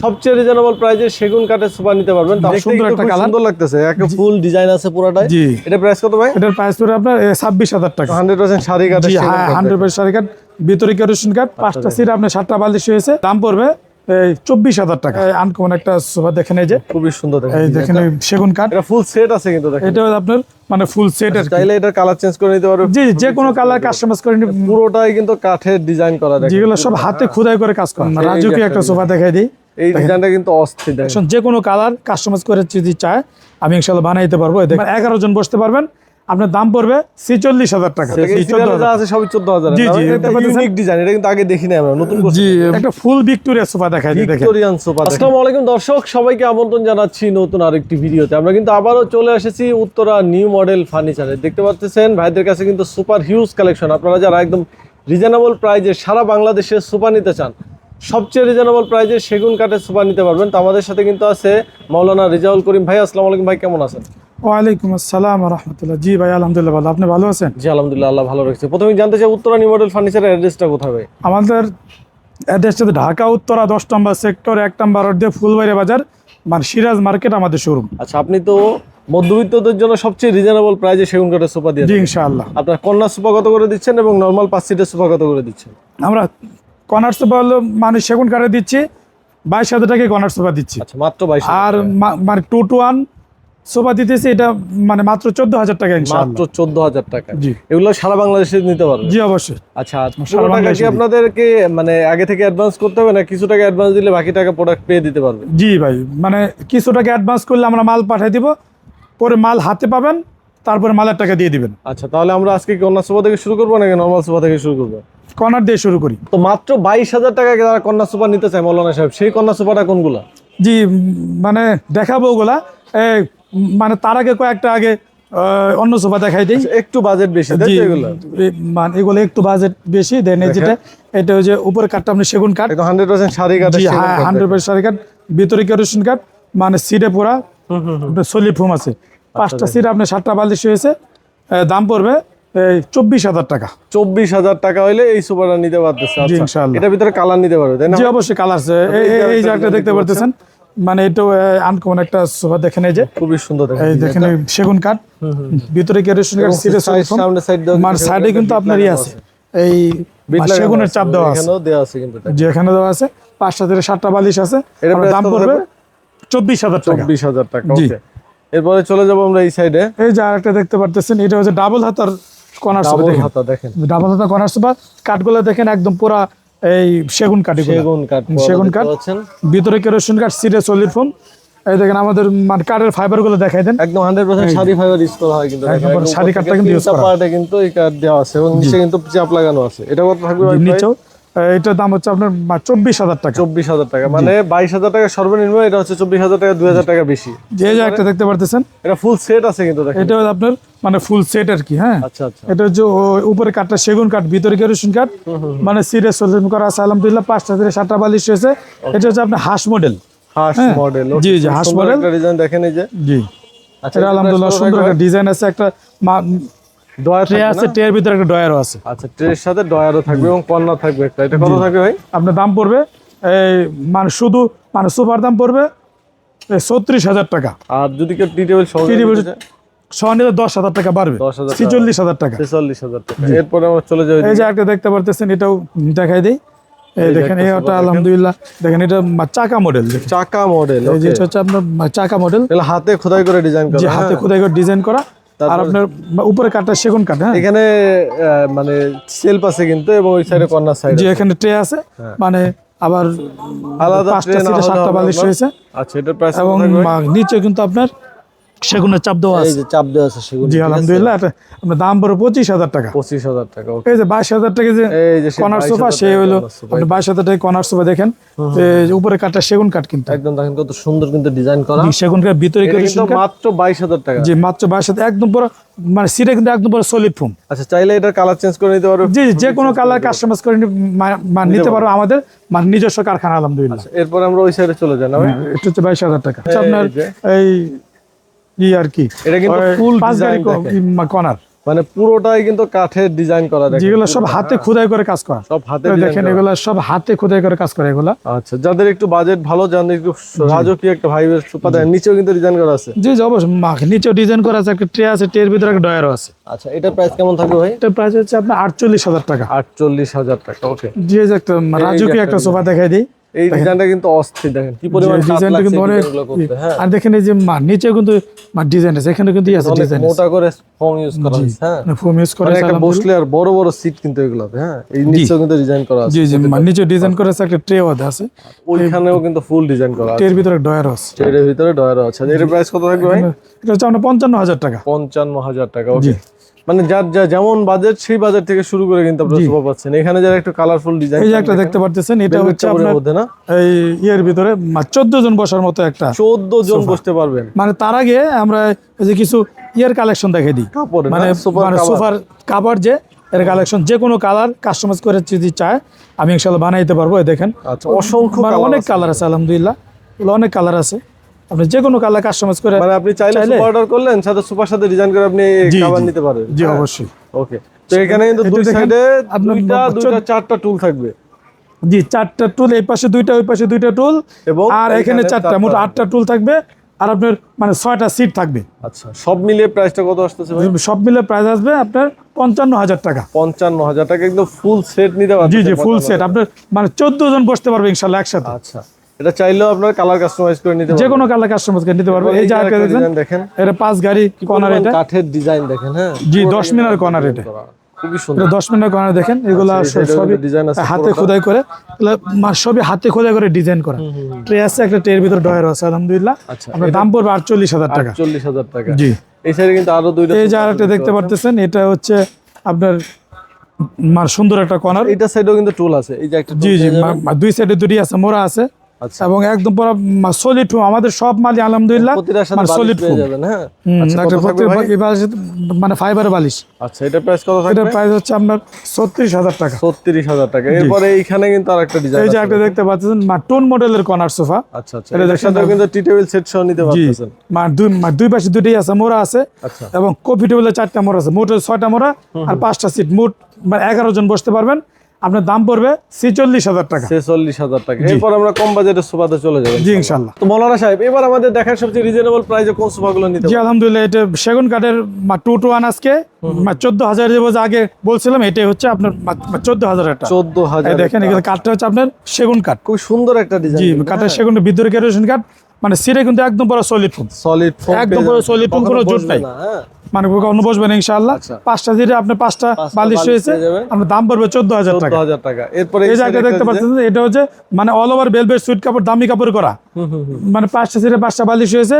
সবচেয়ে রিজনেবল প্রাইসে সেগুন কাঠের সোফা নিতে পারবেন। সুন্দর একটা কালার, সুন্দর লাগতেছে, একটা ফুল ডিজাইন আছে পুরোটাই। জি, এটা প্রাইস কত ভাই? এটার প্রাইস পড়বে আপনার 26,000 টাকা। 100% শাড়ি কাঠ। জি হ্যাঁ, 100% শাড়ি কাঠ, ভিতরে কেরোসিন কাঠ, 5টা সিট, আপনার 7টা বালিশ হয়েছে। দাম পড়বে 24,000 টাকা। আনকমন একটা সোফা দেখেন, এই যে খুবই সুন্দর এই দেখেন, সেগুন কাঠ। এটা ফুল সেট আছে কিন্তু দেখেন। এটা আপনার মানে ফুল সেট আর চাইলে এটা কালার চেঞ্জ করে নিতে পারবে। জি, যে কোনো কালার কাস্টমাইজ করে নিতে। পুরোটাই কিন্তু কাঠের ডিজাইন করা, দেখেন যেগুলো সব হাতে খোদাই করে কাজ করা। রাজুকি একটা সোফা দেখাই দিই, এই ডিজাইনটা কিন্তু অস্থির। দেখেন যে কোনো কালার কাস্টমাইজ করে যদি চায় আমি ইনশাআল্লাহ বানাই দিতে পারবো। দেখেন 11 জন বসতে পারবেন। আপনার দাম পড়বে 46,000 টাকা। আছে সবই 14,000। জি জি, এটা ইউনিক ডিজাইন, এটা কিন্তু আগে দেখি নাই আমরা, নতুন করছি। জি, একটা ফুল ভিক্টোরিয়া সোফা দেখাই দিই, দেখেন ভিক্টোরিয়ান সোফা। আসসালামু আলাইকুম দর্শক, সবাইকে আমন্ত্রণ জানাচ্ছি নতুন আরেকটি ভিডিওতে। আমরা কিন্তু আবারও চলে এসেছি উত্তরা নিউ মডেল ফার্নিচারে। দেখতে পাচ্ছেন ভাইদের কাছে কিন্তু সুপার হিউজ কালেকশন। আপনারা যারা একদম রিজনেবল প্রাইজে সারা বাংলাদেশে সোফা নিতে চান, সবচেয়ে রিজনেবল প্রাইজে সেগুন কাঠের সোফা নিতে পারবেন। তো আমাদের সাথে কিন্তু আছে মাওলানা রেজাউল করিম ভাই। আসসালামু আলাইকুম ভাই, কেমন আছেন? ওয়ালাইকুম আসসালাম ওয়া রাহমাতুল্লাহ। জি ভাই, আলহামদুলিল্লাহ ভালো। আপনি ভালো আছেন? জি আলহামদুলিল্লাহ, আল্লাহ ভালো রেখেছে। প্রথমে জানতে চাই উত্তরা নিউ মডেল ফার্নিচারের অ্যাড্রেসটা কোথায় ভাই? আমাদের অ্যাড্রেসটা ঢাকা উত্তরা 10 নম্বর সেক্টর, 1 নম্বর রোড দিয়ে ফুলবাড়ি বাজার, মানে সিরাজ মার্কেট আমাদের শোরুম। আচ্ছা, আপনি তো মধ্যবিত্তদের জন্য সবচেয়ে রিজনেবল প্রাইসে সেগুন কাঠের সোফা দিয়ে জি ইনশাআল্লাহ। আপনার কর্নার সোফা কত করে দিচ্ছেন এবং নরমাল 5 সিটের সোফা কত করে দিচ্ছেন? আমরা কর্নার সোফা হলো মানে সেগুন কাঠে দিচ্ছি 22,000 টাকায় কর্নার সোফা দিচ্ছি। আচ্ছা, মাত্র 22। আর মানে 2 to 1 সোফা দিতেছি, এটা মানে মাত্র 14,000 টাকা ইনশাআল্লাহ। মাত্র 14,000 টাকা। জি, এগুলো সারা বাংলাদেশে নিতে পারবেন? জি অবশ্যই। আচ্ছা, পুরো টাকা কি আপনাদেরকে মানে আগে থেকে অ্যাডভান্স করতে হবে না কিছু টাকা অ্যাডভান্স দিলে বাকি টাকা প্রোডাক্ট পেয়ে দিতে পারবে? জি ভাই, মানে কিছু টাকা অ্যাডভান্স করলে আমরা মাল পাঠিয়ে দিব, পরে মাল হাতে পাবেন, তারপরে মালের টাকা দিয়ে দিবেন। আচ্ছা, তাহলে আমরা আজকে কর্নার সোফা থেকে শুরু করবো নাকি নরমাল সোফা থেকে শুরু করবো? কর্নার দিয়ে শুরু করি। তো মাত্র 22,000 টাকা যারা কর্নার সোফা নিতে চায় মাওলানা সাহেব, সেই কর্নার সোফাটা কোনগুলা? জি, মানে দেখাবো ওগুলা, মানে তার আগে কয়েকটা আগে অন্য সোফা দেখাই দিই। একটু বাজেট বেশি তাই তো এগুলো? মানে এগুলো একটু বাজেট বেশি দেন। যেটা এটা হচ্ছে উপরে কাঠটা আপনি সেগুন কাঠ, 100% শাড়ি কাঠ। জি হ্যাঁ, 100% শাড়ি কাঠ, ভিতরে কেরোসিন কাঠ, মানে সিটে পুরা সলিড ফোম আছে। 5টা সিট, আপনার 7টা বালিশ হয়েছে। দাম পড়বে 24,000 টাকা। 24,000 টাকা হইলে এই সোফাটা নিতে পারতেছে। জি ইনশাআল্লাহ। এটার ভিতরে কালার নিতে পারবে তাই না? জি অবশ্যই কালার আছে। এই যে একটা দেখতে পারতেছেন, মানে এটা আনকমন একটা সোফা দেখেন, এই যে খুবই সুন্দর। এই দেখেন সেগুন কাঠ, ভিতরে কেরোসিন কাঠ, সিটে সামনে সাইড দাও, মানে সাইডে কিন্তু আপনার আছে এই সেগুনের চাপ দেওয়া আছে। এখানেও দেওয়া আছে কিন্তু, যে এখানে দেওয়া আছে। 5টা থেকে 7টা বালিশ আছে। দাম পড়বে 24,000 টাকা। 24,000 টাকা। জি, ওকে, এরপরে চলে যাব আমরা এই সাইডে। এই যে আরেকটা দেখতে পারতেছেন, এটা হচ্ছে ডাবল হাতার কর্নার সোফা। দেখেন দেখেন ডাবল হাতার কর্নার সোফা, কাঠগুলো দেখেন একদম পুরা এই সেগুন কাঠ। সেগুন কাঠ, ভিতরে কেরোসিন কাঠ, সিটে সলিড ফোম। এই দেখেন আমাদের মানে কাঠের ফাইবার গুলো দেখাই দেন, একদম 100% শাড়ি ফাইবার ইউজ করা হয় কিন্তু। একদম শাড়ি কাঠটা কিন্তু ইউজ করা হয়, কিন্তু এই কাঠ দেওয়া আছে এবং নিচে কিন্তু চাপ লাগানো আছে। এটা কত থাকবে ভাই? নিচেও এটার দাম হচ্ছে আপনার 24,000 টাকা। 24,000 টাকা, মানে 22,000 টাকা সর্বনিম্ন। এটা হচ্ছে 24,000 টাকা, 2,000 টাকা বেশি। যে একটা দেখতে পারতেছেন, এটা ফুল সেট আছে কিন্তু দেখেন। এটা আপনার মানে ফুল সেট আর কি। হ্যাঁ, আচ্ছা আচ্ছা। এটা হচ্ছে উপরে কাঠটা সেগুন কাঠ, ভিতরে কেরোসিন কাঠ, মানে সিরিয়াস সলিউশন করা আছে আলহামদুলিল্লাহ। 5টা থেকে 7টা বালিশ রয়েছে। এটা হচ্ছে আপনার হাঁস মডেল। হাঁস মডেল? জি জি, হাঁস মডেল ডিজাইন দেখেন, এই যে। জি, আচ্ছা, এটা আলহামদুলিল্লাহ সুন্দর একটা ডিজাইন আছে। একটা ডয়ার ট্রে আছে, ট্রের ভিতরে একটা ডয়ারও আছে। আচ্ছা, ট্রের সাথে ডয়ারও থাকবে এবং কর্নার থাকবে একটা। এটা কত থাকবে ভাই? আপনার দাম পড়বে এই মানে শুধু মানে সোফার দাম পড়বে 36,000 টাকা। আর যদি কেউ টি টেবিল সহ নিলে 10,000 টাকা বাড়বে, 46,000 টাকা। 46,000 টাকা। এরপরে আমরা চলে যাই, এই যে একটা দেখতে পারতেছেন, এটাও দেখাই দেই। এই দেখেন, এটা আলহামদুলিল্লাহ দেখেন, এটা চাকা মডেল। চাকা মডেল, এই যে হচ্ছে আপনার চাকা মডেল, এটা হাতে খোদাই করে ডিজাইন করা। যে হাতে খোদাই করে ডিজাইন করা। আর আপনার উপরে কাঠটা সেগুন কাঠ। হ্যাঁ, এখানে মানে সেলফ আছে কিন্তু, এবং ওই সাইডে কর্নার সাইড যে এখানে ট্রে আছে, মানে আবার আলাদা 5টা সিটে 7টা বালিশ রয়েছে। আচ্ছা, এটার প্রাইস এবং নিচে কিন্তু আপনার সেগুনের চাপ দেওয়া আছে। এই যে চাপ দেওয়া আছে সেগুন। জি আলহামদুলিল্লাহ। এটা আপনার দাম পড়ে 25,000 টাকা। 25,000 টাকা। এই যে 22,000 টাকা যে কর্নার সোফা, সে হলো আপনি 22,000 টাকা কর্নার সোফা। দেখেন উপরে কাঠটা সেগুন কাঠ, কিন্তু একদম দেখেন কত সুন্দর কিন্তু ডিজাইন করা। সেগুন কাঠ, ভিতরে কিন্তু মাত্র 22,000 টাকা। জি মাত্র 22,000, একদম পুরো মানে সিটে কিন্তু একদম পুরো সলিড ফোম। আচ্ছা, চাইলে এটা কালার চেঞ্জ করে নিতে পারবে? জি, যে কোনো কালার কাস্টমাইজ করে নিতে পারো আমাদের মানে নিজস্ব কারখানা আলহামদুলিল্লাহ। এরপর আমরা ওই সাইডে চলে যাই না? এটা হচ্ছে 22,000 টাকা। আপনার এই আর কি, এটা কিন্তু ফুল ডিজাইন কর্নার মানে পুরোটাই কিন্তু কাঠের ডিজাইন করা, দেখেন যেগুলো সব হাতে খোদাই করে কাজ করা, সব হাতে দেখেন এগুলা সব হাতে খোদাই করে কাজ করে এগুলা। আচ্ছা, যাদের একটু বাজেট ভালো, যাদের একটু রাজকীয় একটা ভাইবের সোফা দেন, নিচেও কিন্তু ডিজাইন করা আছে। জি জি অবশ্যই, নিচেও ডিজাইন করা আছে, একটা ট্রে আছে, ট্রের ভিতরে একটা ডয়ারও আছে। আচ্ছা, এটার প্রাইস কেমন থাকবে ভাই? এটার প্রাইস হচ্ছে আপনার 48,000 টাকা। 48,000 টাকা। ওকে, জি এই যে একটা রাজকীয় একটা সোফা দেখাই দিই। এই ডিজাইনটা কিন্তু অস্থির, দেখেন কি পরিমাণ কাজ ডিজাইনটা কিন্তু অনেক, হ্যাঁ। আর দেখেন এই যে নিচে কিন্তু ডিজাইন আছে, এখানে কিন্তু আছে ডিজাইন মোটা করে ফোম ইউজ করা আছে, হ্যাঁ ফোম ইউজ করে একটা বসলে আর বড় বড় সিট কিন্তু এগুলোতে, হ্যাঁ এই নিচেও কিন্তু ডিজাইন করা আছে। জি জি নিচে ডিজাইন করা আছে, একটা ট্রেও আছে, ওইখানেও কিন্তু ফুল ডিজাইন করা আছে, ট্রের ভিতরে ডয়ারও আছে, ট্রের ভিতরে ডয়ারও আছে। এর প্রাইস কত থাকবে ভাই? এটা হচ্ছে আপনার 55,000 টাকা। 55,000 টাকা। ওকে, মানে যার যেমন বাজেট সেই বাজেট থেকে শুরু করে কিন্তু আপনারা সোফা পাচ্ছেন। এখানে যারা একটু কালারফুল ডিজাইন, এই যে একটা দেখতে পাচ্ছেন, এটা হচ্ছে আপনার না এই ইয়ের ভিতরে 14 জন বসার মতো একটা, 14 জন বসতে পারবেন। মানে তার আগে আমরা এই যে কিছু ইয়ার কালেকশন দেখাই দিই, মানে সোফার কাভার যে এর কালেকশন, যে কোনো কালার কাস্টমাইজ করে যদি চায় আমি ইনশাআল্লাহ বানাইতে পারবো। এই দেখেন আচ্ছা, অসংখ্য অনেক কালার আছে, আলহামদুলিল্লাহ অনেক কালার আছে, আপনি যে কোনো কালার কাস্টমাইজ করে, মানে আপনি চাইলে সোফা অর্ডার করলেন, সাথে সোফার সাথে ডিজাইন করে আপনি কভার নিতে পারেন। জি অবশ্যই। ওকে, তো এখানে কিন্তু দুই সাইডে দুইটা চারটা টুল থাকবে। জি, 4টা টুল, এই পাশে 2টা, ওই পাশে 2টা টুল, এবং আর এখানে 4টা, মোট 8টা টুল থাকবে, আর আপনার মানে 6টা সিট থাকবে। আচ্ছা, সব মিলিয়ে প্রাইসটা কত আসতেছে ভাই? সব মিলে প্রাইস আসবে আপনার 55,000 টাকা। 55,000 টাকা, একদম ফুল সেট নিতে পারবেন। জি জি ফুল সেট, আপনার মানে 14 জন বসতে পারবে ইনশাআল্লাহ একসাথে। আচ্ছা, এটা চাইলেও আপনার কালার কাস্টমাইজ করে নিতে পারবেন, যে কোনো কালার কাস্টমাইজ করে নিতে পারবে। এই যে আরেকটা দেখেন, এটা 5 গাড়ি কর্নার, এটা কাঠের ডিজাইন দেখেন, হ্যাঁ জি 10 মিনার কর্নার, এটা খুবই সুন্দর। এটা 10 মিনার কর্নার দেখেন, এগুলা সবই ডিজাইন আছে হাতে খোদাই করে, সবই হাতে খোদাই করে ডিজাইন করা। ট্রে আছে, একটা ট্রের ভিতর ডয়ার আছে, আলহামদুলিল্লাহ। আচ্ছা, আপনার দাম পড়বে 48,000 টাকা। 48,000 টাকা। জি, এই সাইডে কিন্তু আরো দুইটা, এই যে আরেকটা দেখতে পারতেছেন, এটা হচ্ছে আপনার সুন্দর একটা কর্নার। এটা সাইডেও কিন্তু টুল আছে, এই যে একটা জি জি দুই সাইডে দুটি আছে, মোড়া আছে। আচ্ছা, এবং একদম পুরো সলিড ফোম, আমাদের সব মালই আলহামদুলিল্লাহ প্রতিটার সাথে সলিড বালিশ পেয়ে ফোম যাবেন, হ্যাঁ। আচ্ছা, কত থাকবে ভাই? মানে ফাইবারের বালিশ। আচ্ছা, এটা প্রাইস কত থাকবে? এটা প্রাইস হচ্ছে আপনার 36,000 টাকা। 36,000 টাকা। এরপরে এইখানে কিন্তু আরেকটা ডিজাইন এই যে আছে, একটা দেখতে পাচ্ছেন টুন মডেলের কর্নার সোফা। আচ্ছা আচ্ছা, এটার সাথে কিন্তু টি টেবিল সেট সহ নিতে পারতেছেন। দুই পাশে দুটোই আছে, মোড়া আছে। আচ্ছা, এবং কফি টেবিলে 4টা মোড়া আছে, মোট 6টা মোড়া আর 5টা সিট, মোট 11 জন বসতে পারবেন। আপনার দাম পড়বে 46,000 টাকা। 46,000 টাকা। এরপর আমরা কম বাজেটের সোফাতে চলে যাব জি ইনশাআল্লাহ। তো মৌলানা সাহেব, এবার আমাদের দেখার সবচেয়ে রিজনেবল প্রাইসে কোন সোফাগুলো নিতে জি আলহামদুলিল্লাহ, এটা সেগুন কাঠের 2-1 আজকে 14,000 যে আগে বলছিলাম, এটাই হচ্ছে আপনার 14,000 টাকা। 14,000। দেখেন এগুলো কাঠটা হচ্ছে আপনার সেগুন কাঠ, খুব সুন্দর একটা জি ডিজাইন। কাঠের সেগুনের ভিতরে কেরোসিন কাঠ, মানে সিরে কিন্তু একদম পুরো সলিড ফোম, সলিড ফোম, একদম পুরো সলিড ফোম, কোনো জোট নাই, মানে কখনো বসবেন ইনশাআল্লাহ। 5টা সিটে আপনার 5টা বালিশ রয়েছে, আপনার দাম পড়বে 14,000 টাকা। 14,000 টাকা। এরপরে এই জায়গাটা দেখতে পাচ্ছেন, এটা হচ্ছে মানে অল ওভার ভেলভেট সুইট কাপড়, দামি কাপড় করা, মানে 5টা সিটে 5টা বালিশ রয়েছে,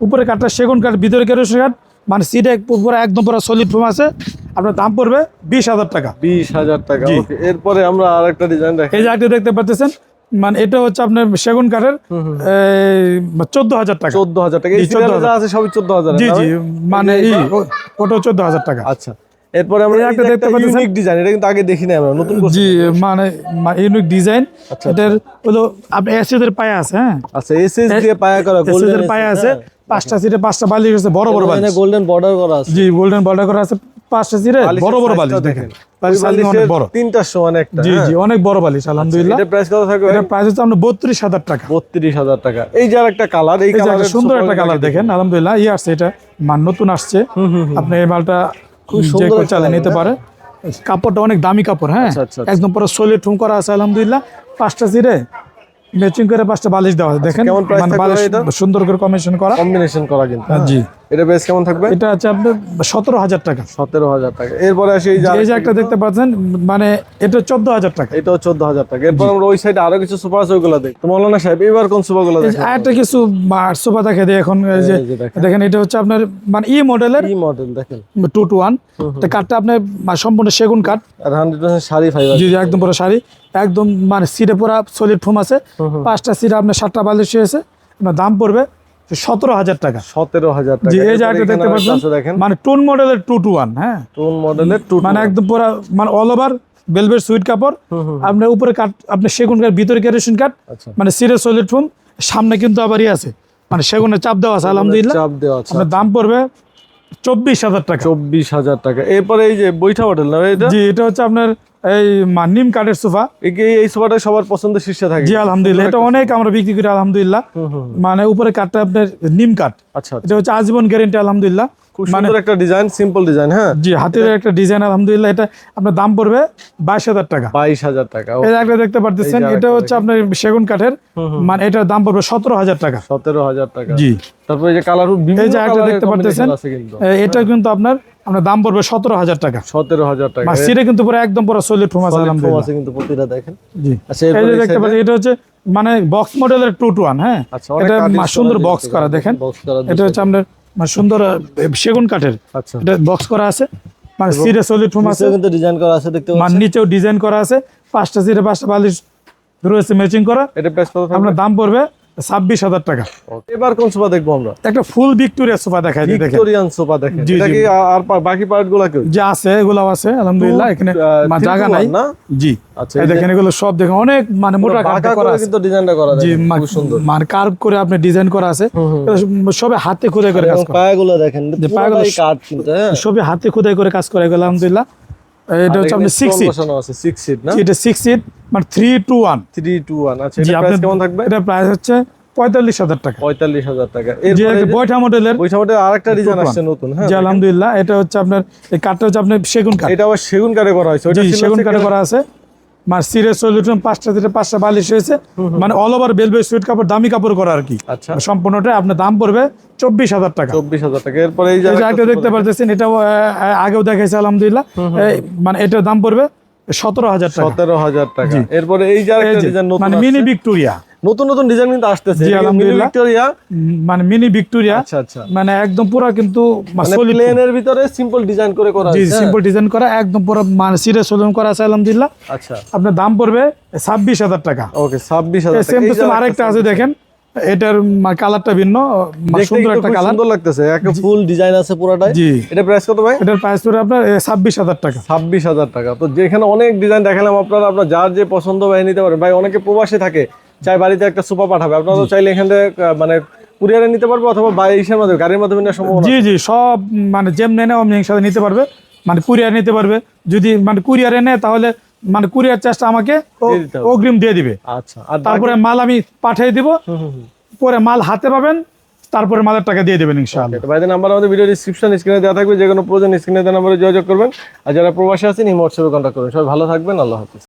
উপরে কাঠটা সেগুন কাঠ, ভিতরে কেরোসিন কাঠ, মানে সিটে পুরো একদম পুরো সলিড ফোম আছে। আপনার দাম পড়বে 20,000 টাকা। 20,000 টাকা। ওকে, এরপরে আমরা আরেকটা ডিজাইন দেখি। এই জায়গাটা দেখতে পাচ্ছেন, মানে এটা হচ্ছে আপনার সেগুন কাঠের 14,000 টাকা। 14,000 টাকা। এই সিরিয়ালে যা আছে সবই 14,000। জি জি, মানে ওটা 14,000 টাকা। আচ্ছা, এরপরে আমরা একটা দেখতে পাচ্ছেন, ইউনিক ডিজাইন, এটা কিন্তু আগে দেখি না আমরা, নতুন করছি। জি, মানে ইউনিক ডিজাইন। এটার হলো আপনি এসএস এর পায়া আছে, হ্যাঁ আচ্ছা, এসএস দিয়ে পায়া করা, গোল্ডেন এর পায়া আছে, 5টা সিটে 5টা বালিশ আছে, বড় বড় বালিশ, গোল্ডেন বর্ডার করা আছে। জি গোল্ডেন বর্ডার করা আছে, 5টা সিটে বড় বড় বালিশ দেখেন, বালিশের বড় 3টার সমান একটা। জি জি অনেক বড় বালিশ আলহামদুলিল্লাহ। এটা প্রাইস কত থাকবে? এটা প্রাইস হচ্ছে আপনার 32,000 টাকা। 32,000 টাকা। এই যে আরেকটা কালার, এই কালারের সুন্দর একটা কালার দেখেন, আলহামদুলিল্লাহ আসছে, এটা নতুন আসছে। আপনি এই মালটা খুব সুন্দর চালিয়ে নিতে পারে, কাপড়টা অনেক দামি কাপড়, হ্যাঁ একদম পুরো সলিড ফোম করা আছে আলহামদুলিল্লাহ। 5টা সিটে ম্যাচিং করে 5টা বালিশ দেওয়া আছে, দেখেন মানে বালিশ সুন্দর করে কম্বিনেশন করা কিন্তু। জি, এটা প্রাইস কেমন থাকবে? এটা আছে আপনার 17,000 টাকা। 17,000 টাকা। এরপরে আসি এই যে একটা দেখতে পাচ্ছেন, মানে এটা 14,000 টাকা। এটাও 14,000 টাকা। এরপর আমরা ওই সাইডে আরো কিছু সোফা আছে, ওইগুলো দেখি। তো মৌলানা সাহেব, এবার কোন সোফাগুলো দেখেন? আরেকটা কিছু সোফা দেখে দিই এখন। এই যে দেখেন, এটা হচ্ছে আপনার মানে মডেলের, মডেল দেখেন, 2-1। এটা কাঠটা আপনার সম্পূর্ণ সেগুন কাঠ, আর 100% শাড়ি ফাইবার। জি জি একদম পুরো শাড়ি, একদম মানে সিটে পুরো সলিড ফোম আছে। 5টা সিটে আপনার 7টা বালিশ হয়েছে, আপনার দাম পড়বে 17,000 টাকা। 17,000 টাকা। জি, এই যে একটা দেখতে পাচ্ছেন, মানে টোন মডেলের 2-1, হ্যাঁ টোন মডেলের 2, মানে একদম পুরো মানে অল ওভার ভেলভেট সুইট কাপড়, আপনার উপরে কাঠ, আপনার সেগুন কাঠ, ভিতরে কেরোসিন কাঠ, মানে সিরে সলিড ফোম, সামনে কিন্তু আবার আছে, মানে সেগুনের চাপ দেওয়া আছে আলহামদুলিল্লাহ। চাপ দেওয়া আছে। আপনার দাম পড়বে 24,000 টাকা। 24,000 টাকা। এরপরে এই যে বৈঠা মডেল না এটা? জি, এটা হচ্ছে আপনার এই নিম কাঠের সোফা। এই সোফাটা সবার পছন্দের শীর্ষে থাকে। জি আলহামদুলিল্লাহ, এটা অনেক আমরা বিক্রি করি আলহামদুলিল্লাহ। মানে উপরে কাঠটা আপনার নিম কাঠ, আচ্ছা, এটা হচ্ছে আজীবন গ্যারেন্টি আলহামদুলিল্লাহ। খুব সুন্দর একটা ডিজাইন, সিম্পল ডিজাইন। হ্যাঁ জি, হাতের একটা ডিজাইন আলহামদুলিল্লাহ। এটা আপনার দাম পড়বে 22,000 টাকা। 22,000 টাকা। এটা একটা দেখতে পারতেছেন, এটা হচ্ছে আপনার সেগুন কাঠের, মানে এটার দাম পড়বে 17,000 টাকা। 17,000 টাকা। জি, তারপরে এই যে কালার, এই যে একটা দেখতে পারতেছেন, এটা কিন্তু আপনার দাম পড়বে 17,000 টাকা। 17,000 টাকা। সিটে কিন্তু পুরো একদম পুরো সলিড ফোম আছে আলহামদুলিল্লাহ। কিন্তু প্রতিটা দেখেন। জি, আচ্ছা, এই যে দেখতে পাচ্ছেন, এটা হচ্ছে মানে বক্স মডেলের 2 to 1। হ্যাঁ, আচ্ছা, অনেক এটা কাঠ সুন্দর বক্স করা দেখেন। এটা হচ্ছে আপনার মানে সুন্দর সেগুন কাঠের, আচ্ছা, এটা বক্স করা আছে, মানে সিটে সলিড ফোম আছে, কিন্তু ডিজাইন করা আছে দেখতে মানে পাচ্ছেন। নিচেও ডিজাইন করা আছে, 5টা সিটে 5টা বালিশ রয়েছে ম্যাচিং করা। এটা প্রাইস কত থাকবে? আপনার দাম পড়বে 26,000 টাকা। এবার কোন সোফা দেখবো আমরা? একটা ফুল ভিক্টোরিয়া সোফা দেখাই দিই, দেখেন। ভিক্টোরিয়ান সোফা দেখেন। জি, এটা জি। কি আর বাকি পার্ট গুলো কি? যে আছে এগুলাও আছে আলহামদুলিল্লাহ, এখানে জায়গা নাই না? জি। আচ্ছা, এই দেখেন এগুলো সব দেখেন অনেক মানে মোটা কাঠ বাঁকা করা করে আছে। কিন্তু ডিজাইনটা করা জি, দেখেন, খুব সুন্দর। মানে কার্ভ করে আপনি ডিজাইন করা আছে, সবে হাতে খোদাই করে কাজ এবং করা, পায়াগুলো দেখেন, পায়াগুলো পুরোটাই কাঠ কিন্তু। হ্যাঁ, সবে হাতে খোদাই করে কাজ করা এগুলো আলহামদুলিল্লাহ। এটা হচ্ছে আপনার 6 সিট, বসানো আছে 6 সিট না? এটা 6 সিট মানে 3 to 1। 3 to 1। আচ্ছা, জি, এটা প্রাইস কেমন থাকবে? এটা প্রাইস হচ্ছে 45,000 টাকা। 45,000 টাকা। যে এরপরে বৈঠা মডেলের, ওই সময়টা আরেকটা ডিজাইন আসছে নতুন। হ্যাঁ, জি আলহামদুলিল্লাহ। এটা হচ্ছে আপনার এই কাঠটা হচ্ছে আপনার সেগুন কাঠ। এটা আবার সেগুন কাঠে করা হয়েছে। ওটা জি, ছিল সেগুন হচ্ছে কাঠে করা আছে, মানে সিরিয়াস সলিউশন 5টা থেকে 5টা বালিশ হয়েছে, মানে অল ওভার বেলভেট সুইট কাপড়, দামি কাপড় করা আর কি। আচ্ছা, সম্পূর্ণটা আপনার দাম পড়বে 24,000 টাকা। 24,000 টাকা। এরপরে এই যে এই যে আরেকটা একটা দেখতে পারতেছেন, এটাও আগেও দেখাইছে আলহামদুলিল্লাহ। মানে এটার দাম পড়বে 17,000 টাকা। 17,000 টাকা। এরপরে এই যে আরেকটা ডিজাইন নতুন মানে আসছে। মিনি ভিক্টোরিয়া, নতুন নতুন ডিজাইন কিন্তু আসতেছে। জি, মিনি আলহামদুলিল্লাহ। ভিক্টোরিয়া। মানে মিনি ভিক্টোরিয়া, আচ্ছা, আচ্ছা। মানে একদম পুরো কিন্তু মানে solid প্লেনের ভিতরে সিম্পল ডিজাইন করে করা জি, হয়েছে। সিম্পল ডিজাইন করা, একদম পুরো মানে সিরিয়াস সলিউশন করা আছে আলহামদুলিল্লাহ। আচ্ছা, আপনার দাম পড়বে 26,000 টাকা। ওকে, 26,000 সেম টাকা। টু সেম আরেকটা আছে দেখেন, এটার কালারটা ভিন্ন, দেখতে সুন্দর কিন্তু একটা খুব কালার। সুন্দর লাগতেছে। একটা ফুল ডিজাইন আছে পুরোটাই। জি, এটা প্রাইস কত ভাই? এটার প্রাইস পড়বে আপনার 26,000 টাকা। 26,000 টাকা। তো যেখানে অনেক ডিজাইন দেখালাম, আপনারা আপনার যার যে পছন্দ ভাই নিতে পারেন। ভাই অনেকে প্রবাসে থাকে, চাই বাড়িতে একটা সোফা পাঠাবে, আপনারা তো চাইলে এখান থেকে মানে কুরিয়ারে নিতে পারবো, অথবা বাইশের মাধ্যমে গাড়ির মাধ্যমে নেওয়ার সম্ভাবনা। জি, জি, সব মানে যেমনি নেয় অমনি সাথে নিতে পারবে, মানে কুরিয়ার নিতে পারবে। যদি মানে কুরিয়ারে নেয় তাহলে মানে কুরিয়ার চার্জটা আমাকে দিয়ে দিতে হবে। অগ্রিম দিয়ে দিবে। আচ্ছা, আর তারপরে মাল আমি পাঠিয়ে দিব, পরে মাল হাতে পাবেন, তারপরে মালের টাকা দিয়ে দেবেন ইনশাআল্লাহ। ভাইদের নাম্বার আমাদের ভিডিও ডিসক্রিপশন স্ক্রিনে দেওয়া থাকবে। যে কোনো প্রয়োজন স্ক্রিনে দেওয়া নাম্বারে যোগাযোগ করবেন। আর যারা প্রবাসী আছেন এই হোয়াটসঅ্যাপে কন্ট্যাক্ট করবেন। সবাই ভালো থাকবেন। আল্লাহ হাফেজ।